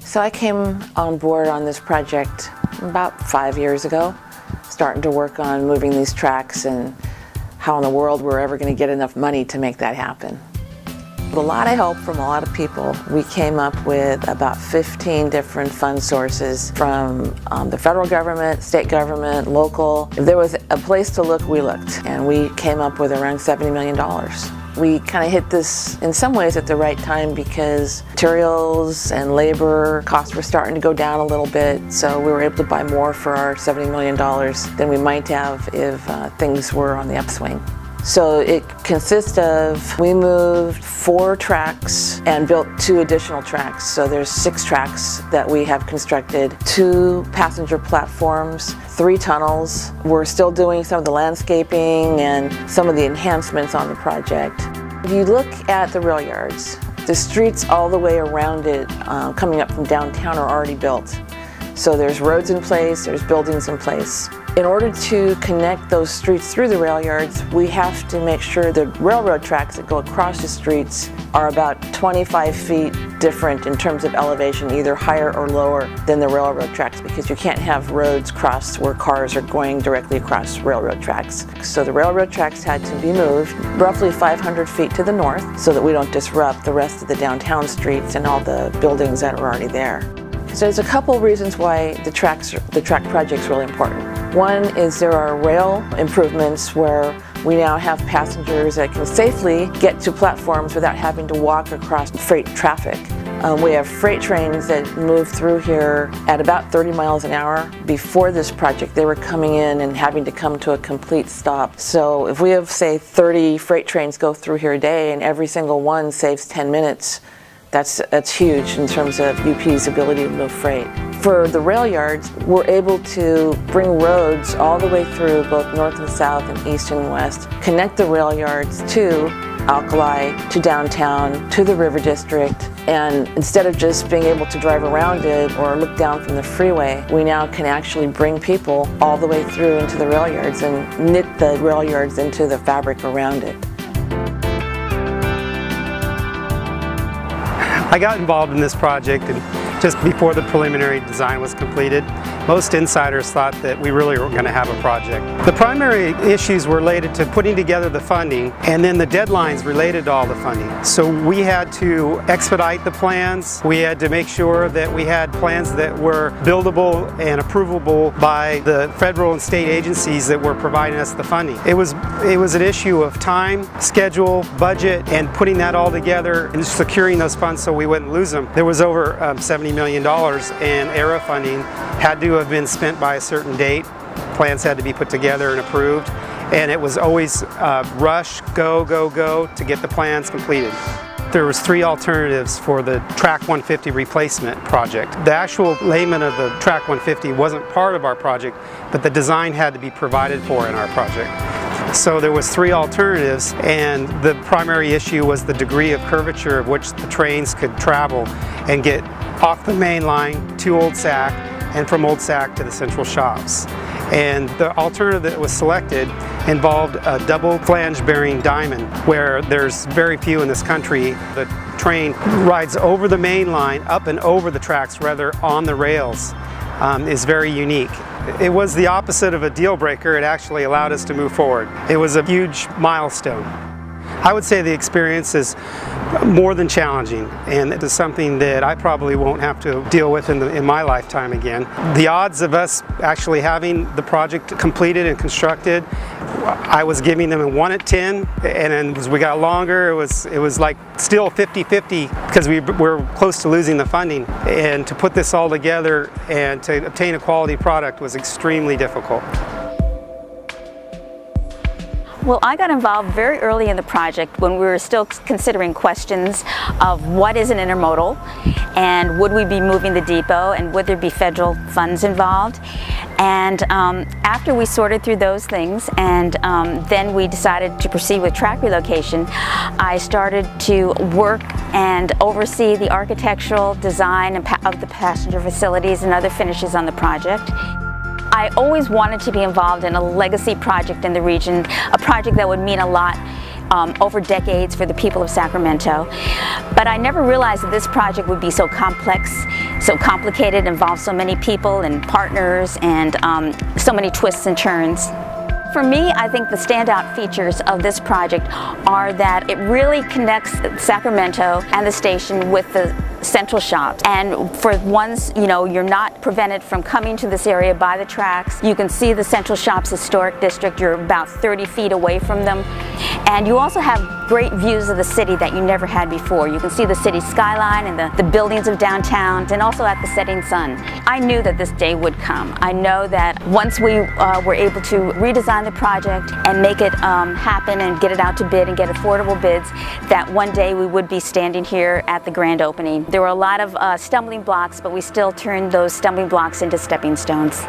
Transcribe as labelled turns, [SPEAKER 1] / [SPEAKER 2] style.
[SPEAKER 1] So I came on board on this project about 5 years ago, starting to work on moving these tracks and how in the world we're ever going to get enough money to make that happen. With a lot of help from a lot of people, we came up with about 15 different fund sources from the federal government, state government, local. If there was a place to look, we looked, and we came up with around $70 million. We kind of hit this in some ways at the right time because materials and labor costs were starting to go down a little bit, so we were able to buy more for our $70 million than we might have if things were on the upswing. So it consists of, we moved 4 tracks and built 2 additional tracks. So there's 6 tracks that we have constructed, 2 passenger platforms, 3 tunnels. We're still doing some of the landscaping and some of the enhancements on the project. If you look at the rail yards, the streets all the way around it coming up from downtown are already built. So there's roads in place, there's buildings in place. In order to connect those streets through the rail yards, we have to make sure the railroad tracks that go across the streets are about 25 feet different in terms of elevation, either higher or lower than the railroad tracks, because you can't have roads crossed where cars are going directly across railroad tracks. So the railroad tracks had to be moved roughly 500 feet to the north so that we don't disrupt the rest of the downtown streets and all the buildings that are already there. So there's a couple reasons why the track project's really important. One is there are rail improvements where we now have passengers that can safely get to platforms without having to walk across freight traffic. We have freight trains that move through here at about 30 miles an hour. Before this project, they were coming in and having to come to a complete stop. So if we have, say, 30 freight trains go through here a day and every single one saves 10 minutes, that's huge in terms of UP's ability to move freight. For the rail yards, we're able to bring roads all the way through both north and south and east and west, connect the rail yards to Alkali, to downtown, to the River District, and instead of just being able to drive around it or look down from the freeway, we now can actually bring people all the way through into the rail yards and knit the rail yards into the fabric around it.
[SPEAKER 2] I got involved in this project just before the preliminary design was completed. Most insiders thought that we really were going to have a project. The primary issues were related to putting together the funding and then the deadlines related to all the funding. So we had to expedite the plans. We had to make sure that we had plans that were buildable and approvable by the federal and state agencies that were providing us the funding. It was an issue of time, schedule, budget, and putting that all together and securing those funds so we wouldn't lose them. There was over $70 million in ERA funding had to have been spent by a certain date. Plans had to be put together and approved, and it was always rush, go, go, go to get the plans completed. There was 3 alternatives for the Track 150 replacement project. The actual layment of the Track 150 wasn't part of our project, but the design had to be provided for in our project. So there was 3 alternatives, and the primary issue was the degree of curvature of which the trains could travel and get off the main line to Old Sac and from Old Sac to the central shops. And the alternative that was selected involved a double flange bearing diamond, where there's very few in this country. The train rides over the main line, up and over the tracks, rather on the rails, is very unique. It was the opposite of a deal breaker. It actually allowed us to move forward. It was a huge milestone. I would say the experience is more than challenging, and it is something that I probably won't have to deal with in my lifetime again. The odds of us actually having the project completed and constructed, I was giving them a 1 at 10, and then as we got longer, it was like still 50-50 because we were close to losing the funding. And to put this all together and to obtain a quality product was extremely difficult.
[SPEAKER 3] Well, I got involved very early in the project when we were still considering questions of what is an intermodal and would we be moving the depot and would there be federal funds involved. And after we sorted through those things and then we decided to proceed with track relocation, I started to work and oversee the architectural design of the passenger facilities and other finishes on the project. I always wanted to be involved in a legacy project in the region, a project that would mean a lot over decades for the people of Sacramento. But I never realized that this project would be so complex, so complicated, involve so many people and partners and so many twists and turns. For me, I think the standout features of this project are that it really connects Sacramento and the station with the central shops. And for once, you're not prevented from coming to this area by the tracks. You can see the Central Shops Historic District. You're about 30 feet away from them. And you also have great views of the city that you never had before. You can see the city skyline and the buildings of downtown, and also at the setting sun. I knew that this day would come. I know that once we were able to redesign the project and make it happen and get it out to bid and get affordable bids, that one day we would be standing here at the grand opening. There were a lot of stumbling blocks, but we still turned those stumbling blocks into stepping stones.